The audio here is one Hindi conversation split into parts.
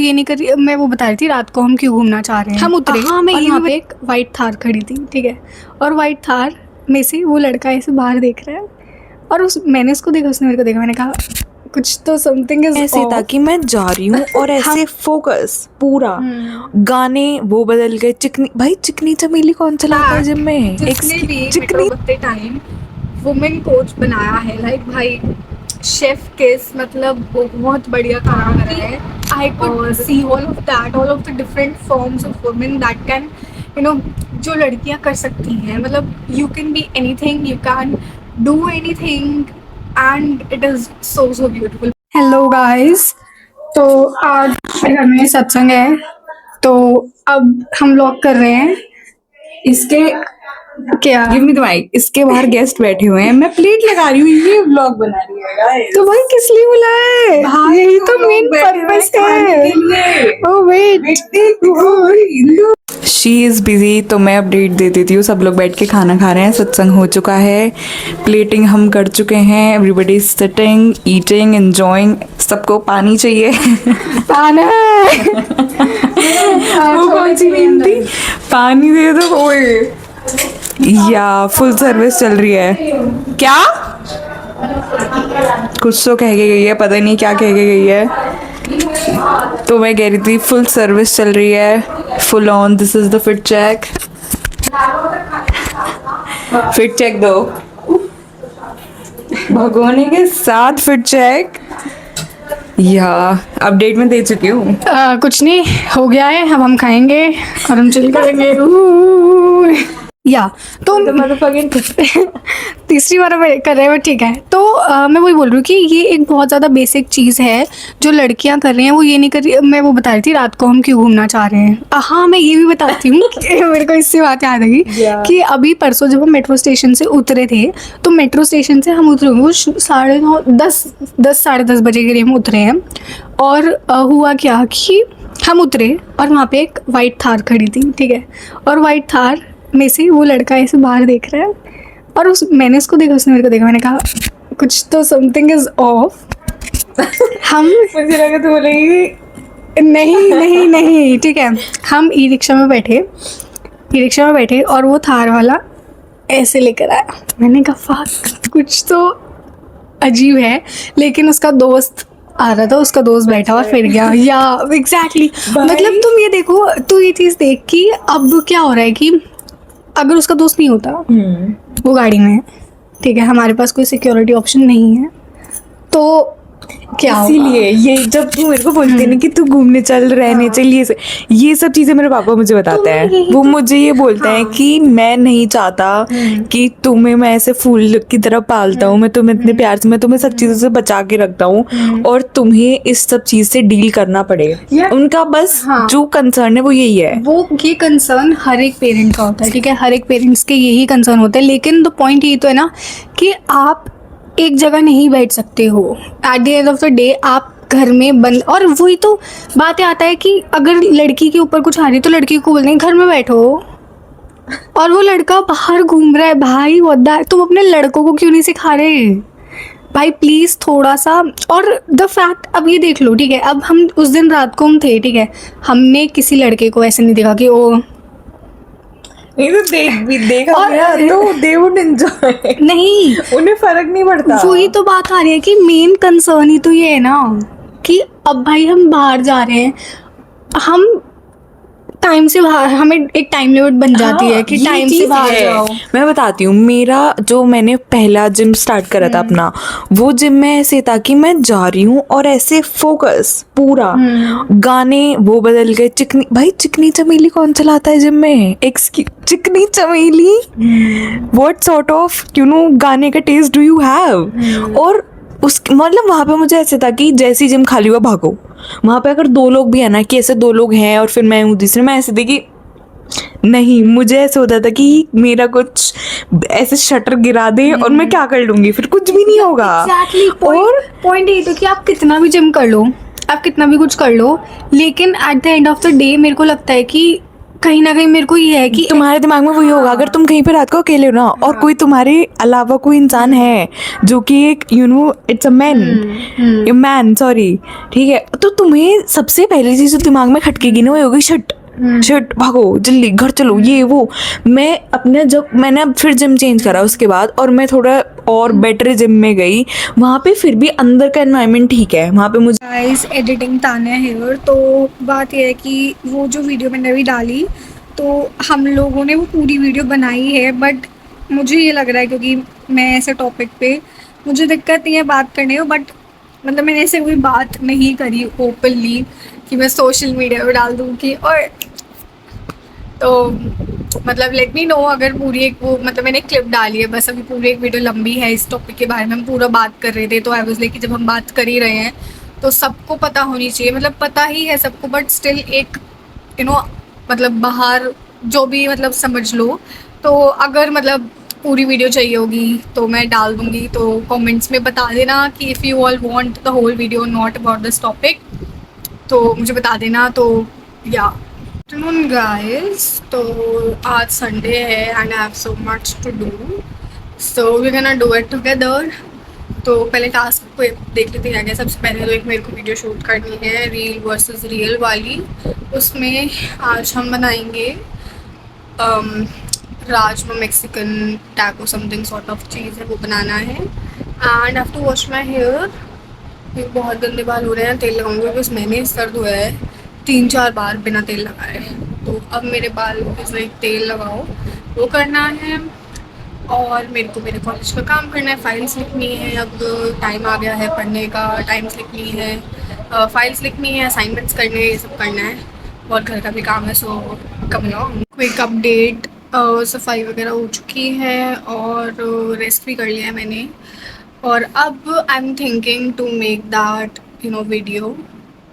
ये नहीं कर रही। मैं वो बता रही थी रात को हम क्यों घूमना चाह रहे हैं। हम उतरे। हाँ, मैं यहाँ पे एक वाइट थार खड़ी थी, ठीक है, और वाइट थार में से वो लड़का ऐसे बाहर देख रहा है और मैंने उसको देखा, उसने मेरे को देखा। मैंने कहा कुछ तो समथिंग इज ऐसे था कि मैं जा रही हूँ और ऐसे फोकस पूरा गाने वो बदल गए। चिकनी चमेली कौन चलाता है जिम में? चिकनी टाइम वुमेन कोच बनाया है, लाइक भाई शेफ किस, मतलब बहुत बढ़िया खाना बना है। I could see all of the different forms of women that can जो लड़कियां कर सकती हैं। मतलब you can be anything, you can do anything and it is so beautiful. Hello guys, तो आज घर में सत्संग है, तो अब हम व्लॉग कर रहे हैं। इसके क्या गिव मी द माइक। इसके बाहर गेस्ट बैठे हुए हैं, मैं प्लेट लगा रही हूँ, ये व्लॉग बना रही है गाइस। तो भाई किस लिए बुलाया है? यही तो मेन पर्पस है। Oh wait, she is busy, तो मैं अपडेट दे देती हूँ। सब लोग बैठ के खाना खा रहे हैं, सत्संग हो चुका है, प्लेटिंग हम कर चुके हैं, everybody is sitting, eating, enjoying. सबको पानी चाहिए। पानी वो कौन सी नींद थी? पानी दे दो। ओए या फुल सर्विस चल रही है क्या? कुछ तो कह के गई है, पता नहीं क्या कह के गई है। तो मैं कह रही थी फुल सर्विस चल रही है, full on. This is the fit check. Fit check दो भगोने के साथ। फिट चेक या अपडेट में दे चुकी हूँ। कुछ नहीं हो गया है, अब हम खाएंगे और हम चिल करेंगे। या तो तीसरी बार कर रहे हैं, ठीक है। तो मैं वही बोल रही हूँ कि ये एक बहुत ज़्यादा बेसिक चीज़ है जो लड़कियां कर रही हैं, वो ये नहीं कर रही। मैं वो बता रही थी रात को हम क्यों घूमना चाह रहे हैं। हाँ, मैं ये भी बताती हूँ मेरे को इससे बात याद आई कि अभी परसों जब हम मेट्रो स्टेशन से उतरे थे, तो मेट्रो स्टेशन से हम उतरे होंगे वो 10:30 बजे के लिए हम उतरे हैं। और हुआ क्या कि हम उतरे और वहाँ पे एक वाइट थार खड़ी थी, ठीक है, और वाइट थार में से वो लड़का ऐसे बाहर देख रहा है और मैंने उसको देखा, उसने मेरे को देखा। मैंने कहा कुछ तो समथिंग इज ऑफ। हम मुझे लगा तो बोलेगी नहीं, ठीक है। हम ई रिक्शा में बैठे और वो थार वाला ऐसे लेकर आया। मैंने कहा फक, कुछ तो अजीब है। लेकिन उसका दोस्त आ रहा था, उसका दोस्त बैठा और फिर गया। या एग्जैक्टली मतलब तुम ये देखो, तू ये चीज़ देख कि अब क्या हो रहा है कि अगर उसका दोस्त नहीं होता, वो गाड़ी में है, ठीक है, हमारे पास कोई सिक्योरिटी ऑप्शन नहीं है, तो क्या इसीलिए ये जब तू मेरे को बोलती है ना कि तू घूमने चल, रहने चल, ये सब चीजें मेरे पापा मुझे बताते हैं। वो मुझे ये बोलते हैं कि मैं नहीं चाहता कि तुम्हें मैं ऐसे फूल की तरह पालता हूँ, मैं तुम्हें इतने प्यार से, मैं तुम्हें सब चीजों से बचा के रखता हूँ और तुम्हें इस सब चीज से डील करना पड़ेगा। उनका बस जो कंसर्न है वो यही है। वो ये कंसर्न हर एक पेरेंट का होता है, ठीक है, हर एक पेरेंट्स के यही कंसर्न होता है। लेकिन द पॉइंट ये तो है ना कि आप एक जगह नहीं बैठ सकते हो। At the end of the day आप घर में बंद, और वही तो बात आता है कि अगर लड़की के ऊपर कुछ आ रही है तो लड़की को बोलते हैं घर में बैठो, और वो लड़का बाहर घूम रहा है। भाई वद्दा, तुम अपने लड़कों को क्यों नहीं सिखा रहे भाई? प्लीज़ थोड़ा सा। और द फैक्ट, अब ये देख लो, ठीक है, अब हम उस दिन रात को हम थे, ठीक है, हमने किसी लड़के को ऐसे नहीं देखा कि ओ नहीं तो देखा तो they would enjoy। नहीं, उन्हें फर्क नहीं पड़ता। वही तो बात आ रही है कि मेन कंसर्न ही तो ये है ना कि अब भाई हम बाहर जा रहे हैं, हम टाइम से बाहर, हमें एक टाइम लिमिट बन जाती है कि टाइम से बाहर जाओ। मैं बताती हूँ, मेरा जो मैंने पहला जिम स्टार्ट करा था अपना, वो जिम में ऐसे था कि मैं जा रही हूँ और ऐसे फोकस पूरा गाने वो बदल गए। चिकनी चमेली कौन चलाता है जिम में? चिकनी चमेली, व्हाट सॉर्ट ऑफ गाने का टेस्ट डू यू हैव? और उस मतलब वहाँ पे मुझे ऐसे था कि जैसी जिम खाली हुआ भागो। वहाँ पे अगर 2 लोग भी है ना, कि ऐसे 2 लोग हैं और फिर मैं हूँ तीसरे, मैं ऐसे थी कि नहीं, मुझे ऐसे होता था कि मेरा कुछ ऐसे शटर गिरा दे और मैं क्या कर लूंगी, फिर कुछ भी नहीं होगा। और पॉइंट ये तो कि आप कितना भी जिम कर लो, आप कितना भी कुछ कर लो, लेकिन at the end of the day मेरे को लगता है कि कहीं ना कहीं मेरे को ये है कि तुम्हारे दिमाग में वही होगा, अगर तुम कहीं पे रात को अकेले हो ना और कोई तुम्हारे अलावा कोई इंसान है जो कि एक इट्स अ मैन सॉरी, ठीक है, तो तुम्हें सबसे पहली चीज जो दिमाग में खटकेगी ना वो होगी शिट शिट, भागो जल्दी घर चलो ये वो। मैं अपने जब मैंने अब फिर जिम चेंज करा उसके बाद और मैं थोड़ा और बेटर जिम में गई, वहाँ पे फिर भी अंदर का एनवायरनमेंट ठीक है, वहाँ पे मुझे गाइस एडिटिंग तान्या हेयर। तो बात यह है कि वो जो वीडियो मैंने अभी डाली तो हम लोगों ने वो पूरी वीडियो बनाई है, बट मुझे ये लग रहा है क्योंकि मैं ऐसे टॉपिक पे मुझे दिक्कत नहीं है बात करने में, बट मतलब मैंने ऐसे कोई बात नहीं करी ओपनली कि मैं सोशल मीडिया पे डाल दूँ कि और तो मतलब लेट मी नो अगर पूरी एक वो मतलब मैंने क्लिप डाली है बस, अभी पूरी एक वीडियो लंबी है इस टॉपिक के बारे में, हम पूरा बात कर रहे थे तो आई वाज लाइक कि जब हम बात कर ही रहे हैं तो सबको पता होनी चाहिए, मतलब पता ही है सबको बट स्टिल एक मतलब बाहर जो भी मतलब समझ लो। तो अगर मतलब पूरी वीडियो चाहिए होगी तो मैं डाल दूँगी, तो कमेंट्स में बता देना कि if you all want the whole video not about this topic तो मुझे बता देना। तो या आफ्टरनून गाइस, तो आज संडे है and I have so much to do, so we gonna do it together. तो पहले टास्क को देख लेते हैं। सबसे पहले तो एक मेरे को वीडियो शूट करनी है रील वर्सेस रियल वाली, उसमें आज हम बनाएंगे rajma Mexican taco something sort of चीज़ है वो बनाना है। And have to wash my hair, ये बहुत गंदे बाल हो रहे हैं, तेल लगाऊंगी बिकॉज मैंने सर धोया है 3-4 बार बिना तेल लगाए, तो अब मेरे बाल लाइक तेल लगाओ वो करना है। और मेरे को मेरे कॉलेज का काम करना है, फाइल्स लिखनी है, अब टाइम आ गया है पढ़ने का, टाइम्स लिखनी है, फाइल्स लिखनी है, असाइनमेंट्स करने हैं, ये सब करना है और घर का भी काम है। सो कम लॉन्ग क्विक अपडेट, सफाई वगैरह हो चुकी है और रेस्ट भी कर लिया है मैंने, और अब I am thinking to make that video,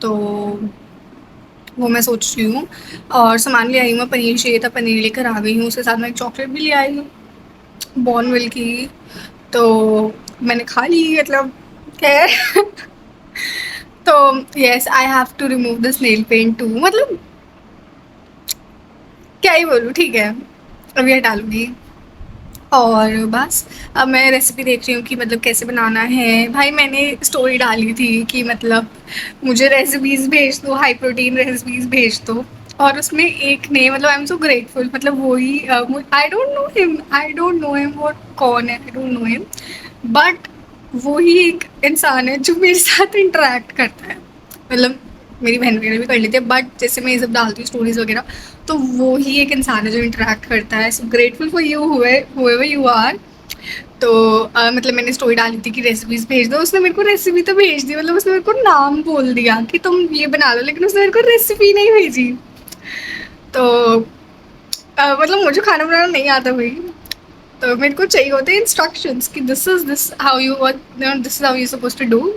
तो वो मैं सोच रही हूँ। और सामान ले आई हूँ मैं, पनीर चाहिए था, पनीर लेकर आ गई हूँ, उसके साथ मैं एक चॉकलेट भी ले आई हूँ बॉर्नविल की, तो मैंने खा ली मतलब खैर तो yes I have to remove this nail paint too, मतलब क्या ही बोलूँ, ठीक है अभी हटा लूँगी। और बस अब मैं रेसिपी देख रही हूँ कि मतलब कैसे बनाना है। भाई मैंने स्टोरी डाली थी कि मतलब मुझे रेसिपीज़ भेज दो, हाई प्रोटीन रेसिपीज़ भेज दो, और उसमें एक ने मतलब आई एम सो ग्रेटफुल, मतलब वही आई डोंट नो हिम वो कौन है, आई डोंट नो हिम, बट वही एक इंसान है जो मेरे साथ इंटरेक्ट करता है, मतलब मेरी बहन वगैरह भी कर लेती है बट जैसे मैं ये सब डालती हूँ स्टोरीज वगैरह तो वो ही एक इंसान है जो इंटरेक्ट करता है। So grateful for you wherever you are. तो मतलब मैंने स्टोरी डाली थी कि रेसिपीज भेज दो, उसने मेरे को रेसिपी तो भेज दी, मतलब उसने मेरे को नाम बोल दिया कि तुम ये बना लो, लेकिन उसने मेरे को रेसिपी नहीं भेजी। तो मतलब मुझे खाना बनाना नहीं आता भाई, तो मेरे को चाहिए होते हैं इंस्ट्रक्शंस कि this how you this is how you suppose to do,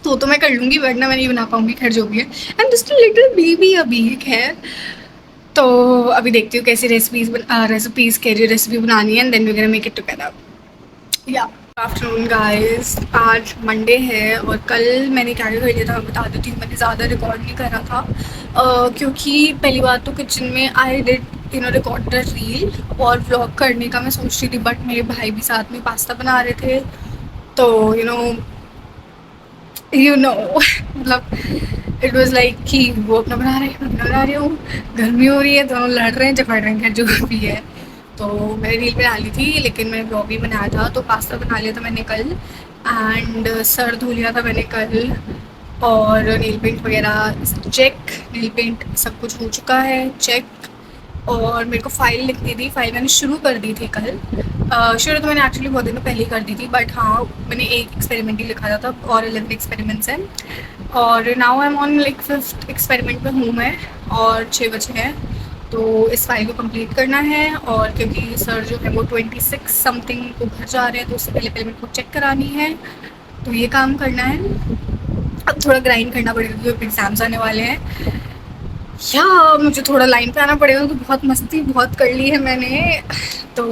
तो मैं कर लूँगी वरना मैं नहीं बना पाऊँगी, खैर जो भी है। एंड दिस लिटिल बेबी अभी खैर, तो अभी देखती हूँ कैसी रेसिपीज़ कह रही रेसिपी बनानी है and then we gonna make it together. या आफ्टरनून गाइस, आज मंडे है और कल मैंने क्या कर लिया था मैं बता देती हूँ। मैंने ज़्यादा रिकॉर्ड नहीं करा था क्योंकि पहली बात तो किचन में I did record the reel और व्लॉग करने का मैं सोच रही थी, बट मेरे भाई भी साथ में पास्ता बना रहे थे, तो मतलब इट वॉज लाइक कि वो अपना बना रहे हैं मैं अपना बना रही हूँ, गर्मी हो रही है, दोनों लड़ रहे हैं झगड़ रहे हैं जो भी है। तो मैंने रील बना ली थी लेकिन मैंने ब्लॉग भी बनाया था, तो पास्ता बना लिया था मैंने कल एंड सर धो लिया था मैंने कल, और नील पेंट वगैरह चेक, नील पेंट सब कुछ हो चुका है चेक। और मेरे को फ़ाइल लिखनी थी, फ़ाइल मैंने शुरू कर दी थी कल, शुरू तो मैंने एक्चुअली बहुत दिनों पहले ही कर दी थी, बट हाँ मैंने एक एक्सपेरिमेंट ही लिखा था तब और 11 एक्सपेरिमेंट्स हैं, और now I am on like 5th experiment में हूँ मैं, और 6 बचे हैं, तो इस फाइल को कंप्लीट करना है। और क्योंकि सर जो है वो 26 समथिंग को घर जा रहे हैं तो उससे पहले मेरे को चेक करानी है, तो ये काम करना है। अब थोड़ा ग्राइंड करना पड़ेगा क्योंकि एग्ज़ाम्स आने वाले हैं, या मुझे थोड़ा लाइन पे आना पड़ेगा क्योंकि बहुत मस्ती बहुत कर ली है मैंने, तो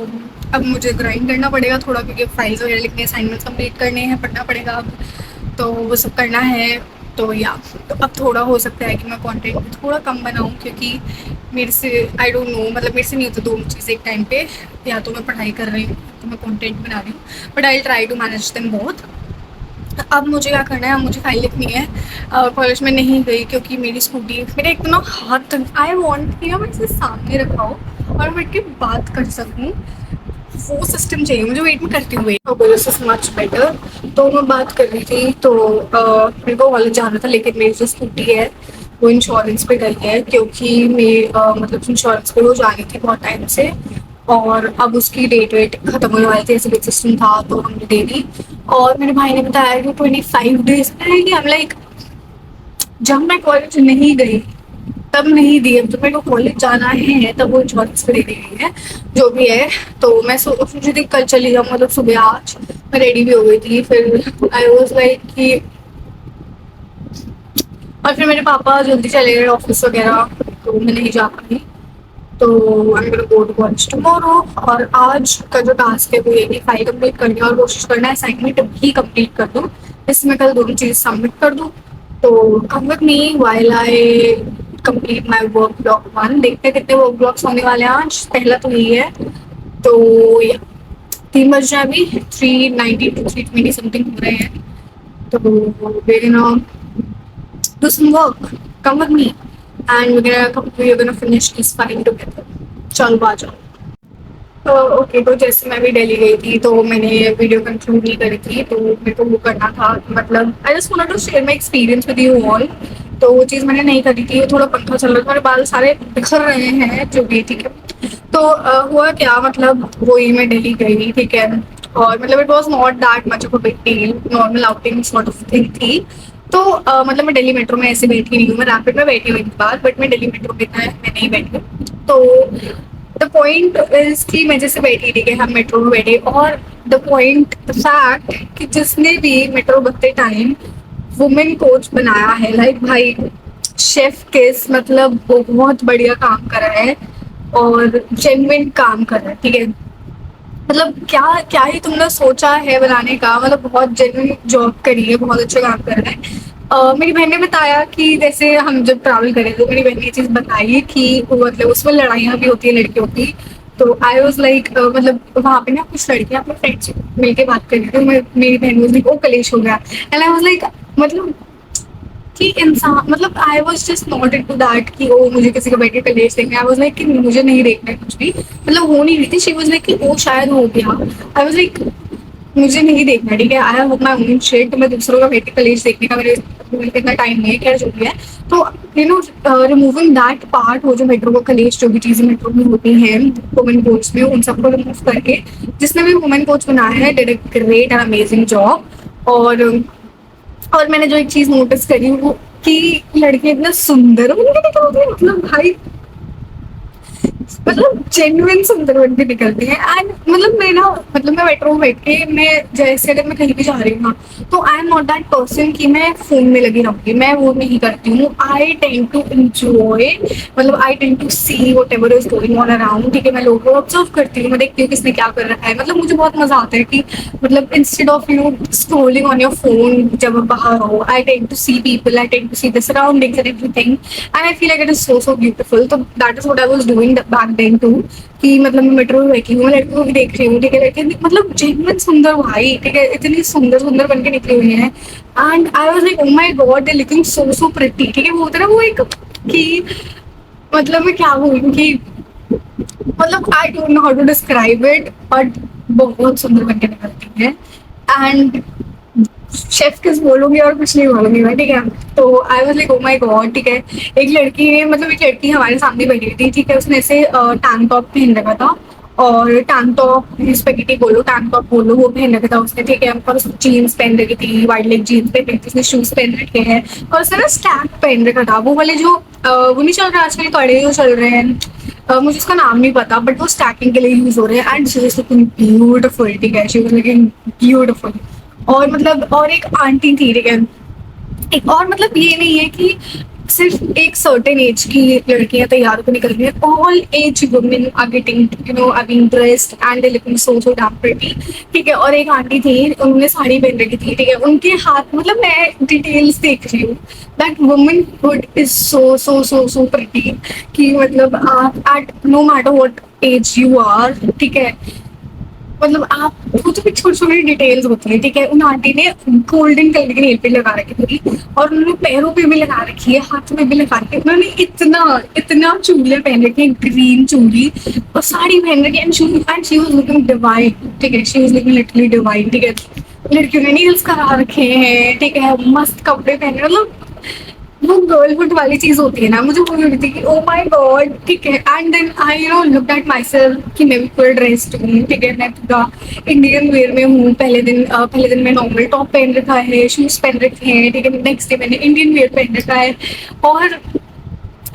अब मुझे ग्राइंड करना पड़ेगा थोड़ा क्योंकि फाइल्स वगैरह लिखने, असाइनमेंट्स कंप्लीट करने हैं, पढ़ना पड़ेगा अब, तो वो सब करना है। तो या तो अब थोड़ा हो सकता है कि मैं कंटेंट थोड़ा कम बनाऊं, क्योंकि मेरे से आई डोंट नो, मतलब मेरे से नहीं होता दोनों चीज़ एक टाइम पे। या तो मैं पढ़ाई कर रही हूँ तो मैं कंटेंट बना रही हूँ, but I try to manage them both. अब मुझे क्या करना है, अब मुझे फाइल लिखनी है। कॉलेज में नहीं गई क्योंकि मेरी स्कूटी, मेरा एक तो ना हाथ, आई वॉन्ट कि ना मैं इसे सामने रखाऊँ और बैठ के बात कर सकूँ, वो सिस्टम चाहिए मुझे। वेट में करती हूँ, wait this is much better. तो मैं बात कर रही थी, तो मेरे को कॉलेज जाना था, लेकिन मेरी जो स्कूटी है वो इंश्योरेंस पे गई है, क्योंकि मैं मतलब इंश्योरेंस पे वो जा रही थी बहुत टाइम से, और अब उसकी डेट वेट खत्म होने वाली थी, ऐसे कुछ सिस्टम था, तो हमने दे दी। और मेरे भाई ने बताया कि 25 डेज में रहेगी। हम लाइक, जब मैं कॉलेज नहीं गई तब नहीं दी, अब जब मेरे को कॉलेज जाना है तब वो इंश्योरेंस पे दे रही है, जो भी है। तो मैं सोची थी कल चली जाऊँ, मतलब सुबह। आज मैं रेडी भी हो गई थी, फिर आई वॉज लाइक कि, और फिर मेरे पापा जल्दी चले गए ऑफिस वगैरह, तो मैं नहीं जा पाई। तो I am gonna go to college tomorrow. और आज का जो टास्क है वो ये कि फाइल कंप्लीट करनी है और कोशिश करना है असाइनमेंट भी कंप्लीट कर दूँ, इसमें कल दोनों चीज़ सबमिट कर दूँ। तो come with me while I complete my work block 1। देखते हैं कितने वर्क ब्लॉक्स होने वाले हैं आज, पहला तो यही है। तो या 3 बज रहे हैं अभी, 3:90 to 3:20 समथिंग हो रहे हैं। तो we're gonna do some work. Come with me, and we're gonna finish this file together. चलो आ जाओ। तो ओके, तो जैसे मैं भी दिल्ली गई थी तो मैंने वीडियो कंक्लूड नहीं करी थी, तो मेरे को वो करना था, मतलब I just wanted to share my experience with you all. तो वो चीज़ मैंने नहीं करी थी, थोड़ा पंखा चल रहा था, मेरे बाल सारे बिखर रहे हैं, जो भी ठीक है। तो हुआ क्या, मतलब वही मैं दिल्ली गई, ठीक है। और मतलब it was not that much of a big deal, normal outing sort of thing थी। तो मतलब मैं दिल्ली मेट्रो में ऐसे बैठी नहीं हूँ, मैं रैपिड में बैठी हुई थी बात, बट मैं दिल्ली मेट्रो में मैं नहीं बैठी हूँ। तो द पॉइंट इज कि मैं जैसे बैठी थी कि हम मेट्रो में बैठे, और द पॉइंट द फैक्ट कि जिसने भी मेट्रो बदलते टाइम वुमेन कोच बनाया है, लाइक भाई शेफ किस, मतलब बहुत बढ़िया काम कर रहा है और जेन्युइन काम कर रहा है, ठीक है। मतलब क्या क्या ही तुमने सोचा है बनाने का, मतलब बहुत जेन्युइन जॉब करी है, बहुत अच्छा काम कर रहा है। मेरी बहन ने बताया कि जैसे हम जब ट्रैवल करें तो मेरी बहन ने ये चीज़ बताई कि वो मतलब उसमें लड़ाइयाँ भी होती है लड़कियों की। तो आई वॉज लाइक, मतलब वहाँ पे ना कुछ लड़कियाँ अपने फ्रेंड्स मिलके बात कर रही थी, मेरी बहन वाज लाइक ओ कलेश हो गया, एंड आई वाज लाइक, मतलब कि इंसान, मतलब I was just not into that कि ओ मुझे किसी का बैठ के कलेश देखना है। आई वॉज लाइक कि मुझे नहीं देखना है कुछ भी, मतलब हो नहीं रही थी। शी वॉज लाइक कि ओ शायद हो गया। आई वॉज लाइक मुझे नहीं देखना, ठीक है। I have my own shit, मैं दूसरों का बैठ के कलेश देखने का मेरे इतना टाइम नहीं है, खैर जो भी है। तो you know, removing that part, वो जो मेट्रो का कलेश, जो भी चीज़ें मेट्रो में होती हैं वुमेन कोच में, उन सबको रिमूव करके जिसने भी वुमेन कोच बनाया है did a great and amazing job. और मैंने जो एक चीज नोटिस करी वो कि लड़के इतना सुंदर बनके निकलते हैं, मतलब भाई, मतलब जेन्युइन सुंदर बनके निकलती है। एंड मतलब मैं ना, मतलब मैं मेट्रो में बैठ के, मैं जैसे अगर मैं कहीं भी जा रही हूँ ना, तो I am not that person कि मैं फोन में लगी रहूंगी, मैं वो नहीं करती हूँ। आई टेंड टू एंजॉय, मतलब I tend to see whatever is going on around, ठीक है। मैं लोगों को ऑब्जर्व करती हूँ, मैं देखती हूँ किसने क्या कर रखा है, मतलब मुझे बहुत मजा आता है कि मतलब instead of scrolling on your phone, जब आप बाहर हो, I tend to see people, I tend to see the surroundings and everything, and I feel like it is so beautiful. तो that is what I was doing back then too, कि मतलब मैं मेट्रो में बैठी हूँ, मैं लड़कियों को भी देख रही हूँ, ठीक है। लड़के मतलब जेन्युइन सुंदर भाई, ठीक है, इतनी सुंदर सुंदर बन के निकली हुई हैं। And I was like oh my God, they looking so pretty, ठीक है। वो होता है ना वो एक कि, मतलब मैं क्या बोलूँ कि, मतलब I don't know how to describe it, but बहुत सुंदर बनके निकलती है। एंड शेफ किस बोलूंगी और कुछ नहीं बोलूंगी मैं, ठीक है। तो आई was like oh my god, ठीक है। एक लड़की ने, मतलब एक लड़की हमारे सामने बैठी थी, ठीक है, उसने ऐसे टैंक टॉप पहन रखा था, और टैंक टॉप स्पेगेटी बोलो, टैंक टॉप बोलो, वो पहन रखा था उसने, ठीक है। और उसने जीन्स पहन रखी थी, वाइड लेग जीन्स पहन रखी थी, उसने शूज पहन रखे हैं, और उसने ना स्टैक पहन रखा था, वो वाले जो वो नहीं चल रहा आजकल, कड़े जो चल रहे हैं, मुझे उसका नाम नहीं पता, बट वो स्टैकिंग के लिए यूज हो रहे हैं। And she was looking beautiful, ठीक है, शी वाज लुकिंग ब्यूटीफुल। और मतलब और एक आंटी थी, ठीक है। एक और, मतलब ये नहीं है कि सिर्फ एक सर्टेन एज की लड़कियां तैयार होकर निकल रही है, all age women are getting I mean dressed and they looking so so damn pretty, ठीक है। और एक आंटी थी, उन्होंने साड़ी पहन रखी थी, ठीक है, उनके हाथ, मतलब मैं डिटेल्स देख रही हूँ, that womanhood is so so so so pretty, कि मतलब आप at no matter what age you are, ठीक है, मतलब आप वो तो छोटी छोटी डिटेल्स होती है, ठीक है। उन आंटी ने गोल्डन कलर की नेल पेंट लगा रखी थी, और उन्होंने पैरों पे भी लगा रखी है, हाथों में भी लगा रखी है, उन्होंने इतना इतना चूड़ियां पहन रखी है, ग्रीन चूड़ी, और साड़ी पहन रखी है, and she was looking divine, ठीक है, she was looking literally divine, ठीक है। लड़कियों ने नील्स करा रखे हैं, ठीक है, मस्त कपड़े पहने, मतलब वो गर्लहुड वाली चीज होती है ना, मुझे वो लगती है कि ओ माय गॉड, ठीक है। And then I looked at myself कि मैं भी फुल ड्रेस्ड हूँ, ठीक है, मैं पूरा इंडियन वेयर में हूँ। पहले दिन मैं नॉर्मल टॉप पहन रखा है, शूज पहन रखे हैं, ठीक है, नेक्स्ट डे मैंने इंडियन वेयर पहन रखा है। और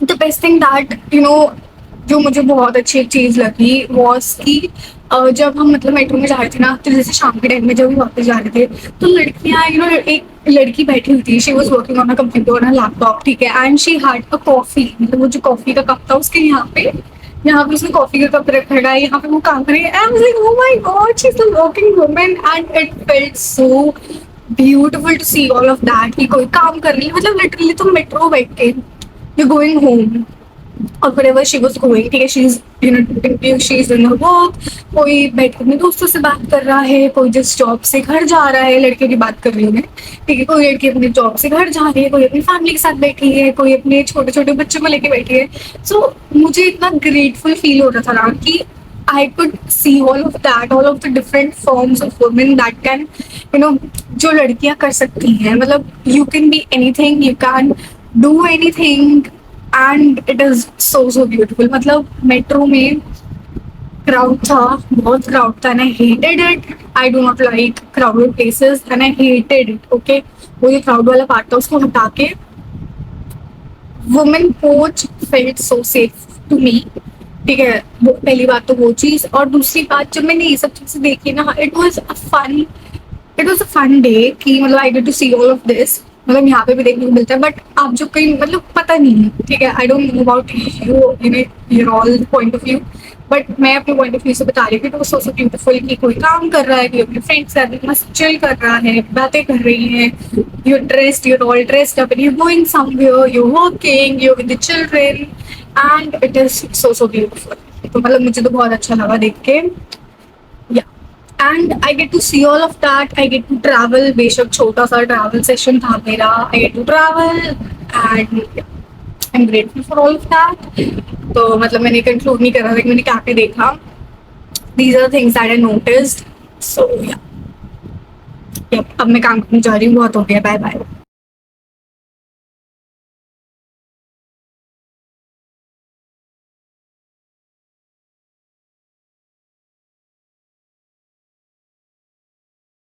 द बेस्ट थिंग दैट जो मुझे बहुत अच्छी एक चीज लगी वॉज कि जब हम मतलब मेट्रो में जा रहे थे ना, तो जैसे शाम के टाइम में जब हम वापस जा रहे थे, तो लड़कियां एक लड़की बैठी हुई थी, she was working on a computer on a laptop, ठीक है, and she had a coffee, मतलब वो जो कॉफी का कप था उसके यहाँ पे उसने कॉफी का कप रखा है, यहाँ पे वो काम कर रही है, I was like oh my god, she is a working woman, and it felt so beautiful to see all of that, कि कोई काम कर रही है, मतलब लिटरली तुम मेट्रो बैठ के you're going home or wherever she was going, ठीक है, she's doing her work, कोई बैठ के अपने दोस्तों से बात कर रहा है, कोई जिस जॉब से घर जा रहा है, लड़के की बात कर रही हूँ मैं, ठीक है, कोई लड़की अपने जॉब से घर जा रही है, कोई अपनी फैमिली के साथ बैठी है, कोई अपने छोटे छोटे बच्चों को लेके बैठी है। सो मुझे इतना ग्रेटफुल फील हो रहा था ना कि I could see all of that, all of the different forms of women that can, जो लड़कियां कर सकती हैं, मतलब you can be anything, you can do anything, and it is so so beautiful. मतलब मेट्रो में क्राउड था, बहुत क्राउड था, and I hated it, I do not like crowded places, and I hated it, okay. वो जो क्राउड वाला पार्ट था उसको हटा के women coach felt so safe to me, ठीक है, वो पहली बात तो वो चीज। और दूसरी बात, जब मैंने ये सब चीजें देखी ना, it was a fun day, कि मतलब I get to see all of this, मतलब यहाँ पे भी देखने को मिलता है, बट आप जो कहीं मतलब पता नहीं है, ठीक है, आई don't know about your all point of view, but मैं अपने पॉइंट ऑफ व्यू से बता रही थी, तो सो सो ब्यूटीफुल कि कोई काम कर रहा है, कोई अपने फ्रेंड्स के साथ मस्त चिल कर रहा है, बातें कर रही है, you're all dressed up and you're going somewhere, you're working, you're with the children, and it is so so beautiful। तो मतलब मुझे तो बहुत अच्छा लगा देख के, and I get to see all of that, I get to travel, बेशक छोटा सा ट्रैवल सेशन था मेरा, I get to travel and I am grateful for all of that. तो मतलब मैंने कंक्लूड नहीं करा था कि मैंने क्या क्या देखा, these are things that I noticed. So yeah अब मैं काम करने जा रही हूँ, बहुत हो गया, बाय बाय।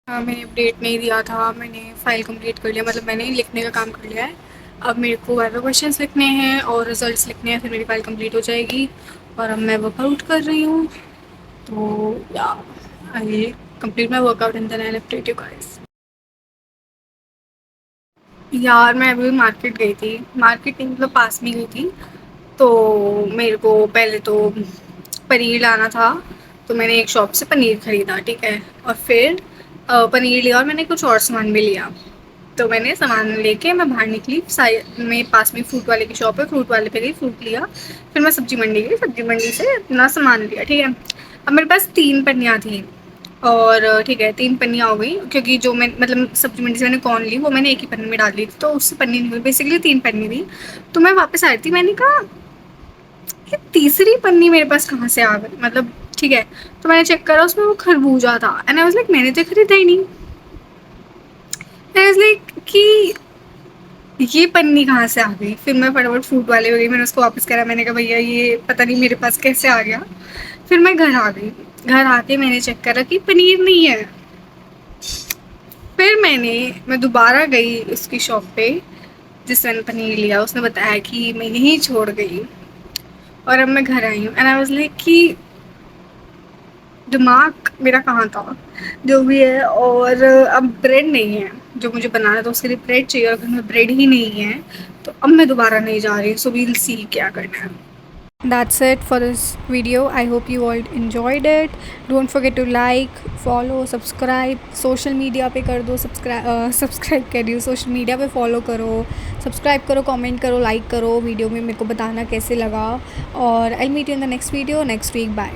हाँ, मैंने अपडेट नहीं दिया था, मैंने फाइल कंप्लीट कर लिया, मतलब मैंने लिखने का काम कर लिया है। अब मेरे को वाइवा क्वेश्चंस लिखने हैं और रिजल्ट्स लिखने हैं, फिर मेरी फाइल कंप्लीट हो जाएगी। और अब मैं वर्कआउट कर रही हूँ, तो yeah I complete my workout and then I update you guys. यार मैं अभी मार्केट गई थी, मार्केट नहीं मतलब पास में गई थी, तो मेरे को पहले तो पनीर लाना था, तो मैंने एक शॉप से पनीर ख़रीदा, ठीक है, और फिर पनीर लिया और मैंने कुछ और सामान भी लिया। तो मैंने सामान लेके मैं बाहर निकली, साइड में पास में फ्रूट वाले की शॉप है, फ्रूट वाले पे गई, फ्रूट लिया, फिर मैं सब्जी मंडी गई, सब्जी मंडी से अपना सामान लिया, ठीक है। अब मेरे पास 3 पन्नियाँ थी, और ठीक है 3 पन्नियाँ हो गई, क्योंकि जो मैं मतलब सब्जी मंडी से मैंने कॉर्न ली वो मैंने एक ही पन्नी में डाल दी थी, तो उससे पन्नी नहीं हुई, बेसिकली 3 पन्नी थी। तो मैं वापस आ रही थी, मैंने कहा कि तीसरी पन्नी मेरे पास कहाँ से आ गई, मतलब ठीक है। तो मैंने चेक करा, उसमें वो खरबूजा था, एंड आई वाज लाइक मैंने तो खरीदा ही नहीं, आई वाज लाइक कि ये पन्नी कहाँ से आ गई। फिर मैं फटाफट फ्रूट वाले हो गई, मैंने उसको वापस करा, मैंने कहा भैया ये पता नहीं मेरे पास कैसे आ गया। फिर मैं घर आ गई, घर आके मैंने चेक करा कि पनीर नहीं है। फिर मैं दोबारा गई उसकी शॉप पे जिससे मैंने पनीर लिया, उसने बताया कि मैं यहीं छोड़ गई, और अब मैं घर आई हूँ, एंड आई वाज लाइक कि दिमाग मेरा कहाँ था, जो भी है। और अब ब्रेड नहीं है, जो मुझे बनाना था उसके लिए ब्रेड चाहिए, और घर में ब्रेड ही नहीं है, तो अब मैं दोबारा नहीं जा रही, सो वील सी क्या करना है। That's it for this video. I hope you all enjoyed it. Don't forget to like, follow, subscribe. Social media पे कर दो सब्सक्राइब कर रही हूँ, सोशल मीडिया पे फॉलो करो, सब्सक्राइब करो, कमेंट करो, लाइक करो वीडियो में, मेरे को बताना कैसे लगा। और I meet you in the next video next week. Bye.